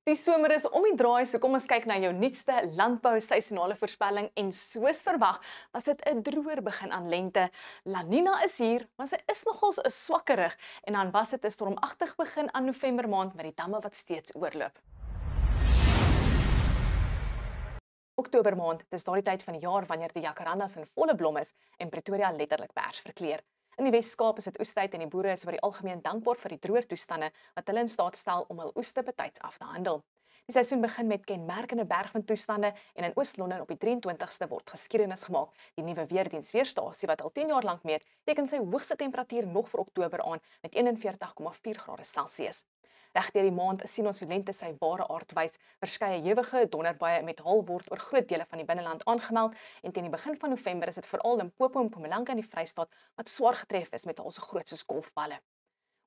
Die somer is om die draai, so kom ons kyk na jou nuutste landbou seisonale voorspelling en soos verwag, was dit 'n droër begin aan lente. La Nina is hier, maar sy is nogals 'n swakkerig en dan was dit 'n stormagtig begin aan November maand met die damme wat steeds oorloop. Oktober maand, dis daardie tyd van die jaar wanneer die jacarandas in volle blom is en Pretoria letterlik pers verkleur. In die Wes-Kaap is dit oestyd en die boere is oor die algemeen dankbaar vir die droër toestande wat hulle in staat stel om hul oeste betyds af te handel. Die seisoen begin met kenmerkende bergwindtoestande en in Oos-London op die 23ste word geskiedenis gemaak. Die nuwe weerdiensweerstasie wat al 10 jaar lank meet, teken sy hoogste temperatuur nog vir Oktober aan met 41,4 grade Celsius. Regdeur die maand sien ons hoe lente sy ware aard wys. Verskeie ewige donderbuie met haal word oor groot dele van die binneland aangemeld en teen die begin van November is dit veral Limpopo en Mpumalanga in die Vrystaat wat swaar getref is met haal so groot soos golfballe.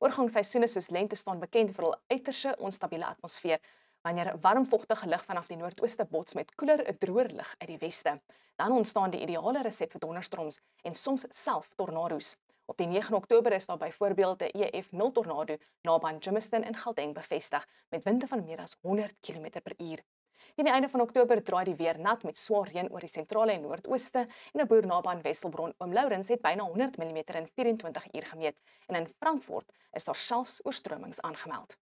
Oorgangsseisoene soos lente staan bekend vir hul uiterse onstabiele atmosfeer, wanneer warmvogtige lug vanaf die noordooste bots met koeler, droër lug uit die weste. Dan ontstaan die ideale resep vir donderstorms en soms self tornado's. Op die 9 Oktober is daar byvoorbeeld 'n EF0 tornado naby Germiston in Gauteng bevestig met winde van meer as 100 km/h. Teen die einde van Oktober draai die weer nat met swaar reën oor die sentrale en noordooste en 'n boer naby aan Wesselbron, Oom Lourens, het byna 100 mm in 24 uur gemeet en in Frankfurt is daar selfs oorstromings aangemeld.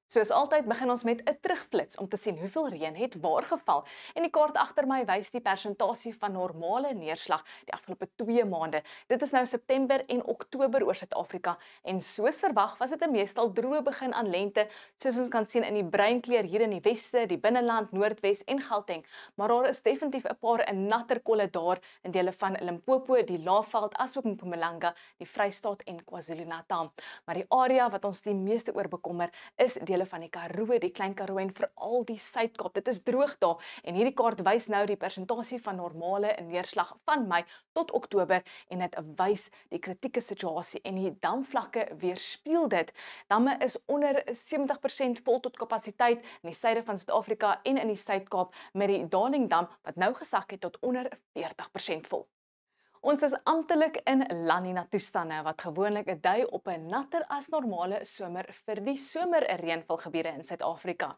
Soos altyd begin ons met 'n terugflits om te sien hoeveel reën het waar geval en die kaart agter my wys die persentasie van normale neerslag die afgelope 2 maande. Dit is nou September en Oktober oor Suid-Afrika en soos verwag was dit 'n meestal droë begin aan lente, soos ons kan sien in die bruinkleur hier in die weste, die binneland, Noordwes en Gauteng, maar daar is definitief 'n paar natter kolle daar in dele van Limpopo, die Laagveld asook Mpumalanga, die Vrystaat en KwaZulu-Natal. Maar die area wat ons die meeste oor bekommer is dele van die Karoo, die Klein Karoo en veral die Suid-Kaap. Dit is droog daar en hierdie kaart wys nou die persentasie van normale neerslag van Mei tot Oktober en dit wys die kritieke situasie en die damvlakke weerspieël dit. Damme is onder 70% vol tot kapasiteit in die suide van Suid-Afrika en in die Suid-Kaap met die Darlingdam wat nou gesak het tot onder 40% vol. Ons is amptelik in La Nina toestande wat gewoonlik dui op 'n natter as normale somer vir die somerreënvalgebiede in Suid-Afrika.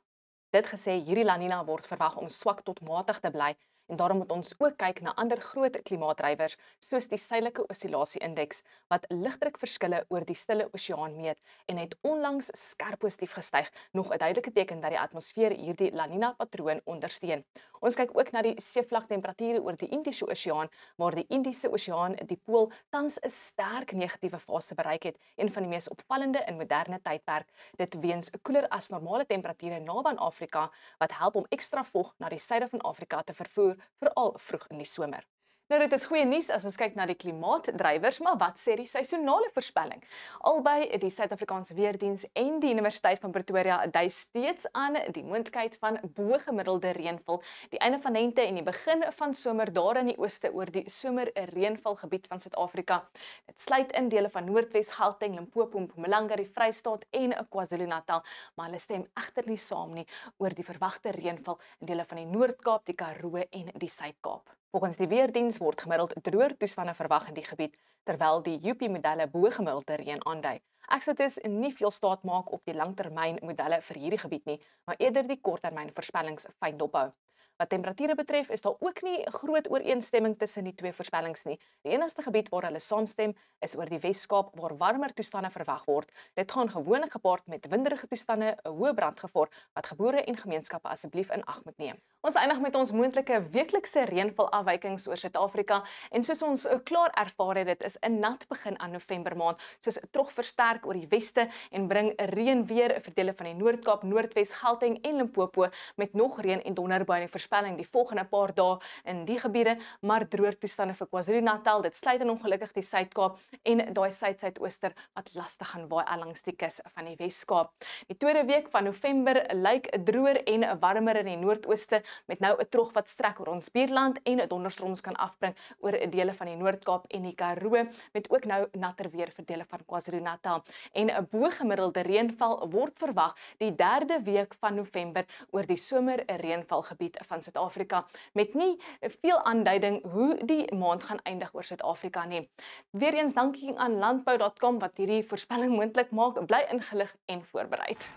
Dit gesê, hierdie La Nina word verwag om swak tot matig te bly en daarom moet ons ook kyk na ander groot klimaatdrywers soos die suidelike oscillasie-indeks wat lugdrukverskille oor die Stille Oseaan meet en het onlangs skerp positief gestyg, nog 'n duidelike teken dat die atmosfeer hierdie La Nina patroon ondersteun. Ons kyk ook na die seevlaktemperature oor die Indiese Oseaan waar die Indiese Oseaan, die pool, tans 'n sterk negatiewe fase bereik het, een van die mees opvallende in moderne tydperk. Dit weens koeler as normale temperature naby aan Afrika wat help om ekstra vog na die suide van Afrika te vervoer, veral vroeg in die somer. Nou dit is goeie nuus as ons kyk na die klimaatdrywers, maar wat sê die seisonale voorspelling? Albei die Suid-Afrikaanse Weerdiens en die Universiteit van Pretoria dui steeds aan die moontlikheid van bo-gemiddelde reënval, die einde van lente en die begin van somer daar in die ooste oor die somerreënvalgebied van Suid-Afrika. Dit sluit in dele van Noordwes, Gauteng, Limpopo, Mpumalanga, die Vrystaat en KwaZulu-Natal, maar hulle stem egter nie saam nie oor die verwagte reënval in dele van die Noord-Kaap, die Karoo en die Suid-Kaap. Volgens die Weerdiens word gemiddeld droër toestande verwag in die gebied, terwyl die UP-modelle bo-gemiddelde reën aandui. Ek sou dus nie veel staat maak op die langtermyn modelle vir hierdie gebied nie, maar eerder die korttermyn voorspellings fyn dophou. Wat temperature betref, is daar ook nie groot ooreenstemming tussen die twee voorspellings nie. Die enigste gebied waar hulle saamstem is oor die Wes-Kaap waar warmer toestande verwag word. Dit gaan gewoonlik gepaard met winderige toestande, 'n hoë brandgevaar wat geboere en gemeenskappe asseblief in ag moet neem. Ons eindig met ons moontlike weeklikse reënvalafwykings oor Suid-Afrika en soos ons klaar ervaar het, dit is 'n nat begin aan November maand, soos trog versterk oor die weste en bring reën weer vir dele van die Noord-Kaap, Noordwes, Gauteng en Limpopo met nog reën en donderbuie in die voorspelling die volgende paar dae in die gebiede, maar droër toestande vir KwaZulu-Natal. Dit sluit in ongelukkig die Suid-Kaap en daai suid-suidooster wat lastig gaan waai langs die kus van die Wes-Kaap. Die tweede week van November lyk droër en warmer in die noordooste met nou 'n trog wat strek oor ons buurland en donderstorms kan afbring oor dele van die Noord-Kaap en die Karoo met ook nou natter weer vir dele van KwaZulu-Natal. En 'n bo-gemiddelde reënval word verwag die derde week van November oor die somerreënvalgebied van Suid-Afrika met nie veel aanduiding hoe die maand gaan eindig oor Suid-Afrika nie. Weereens dankie aan landbou.com wat hierdie voorspelling moontlik maak. Bly ingelig en voorbereid.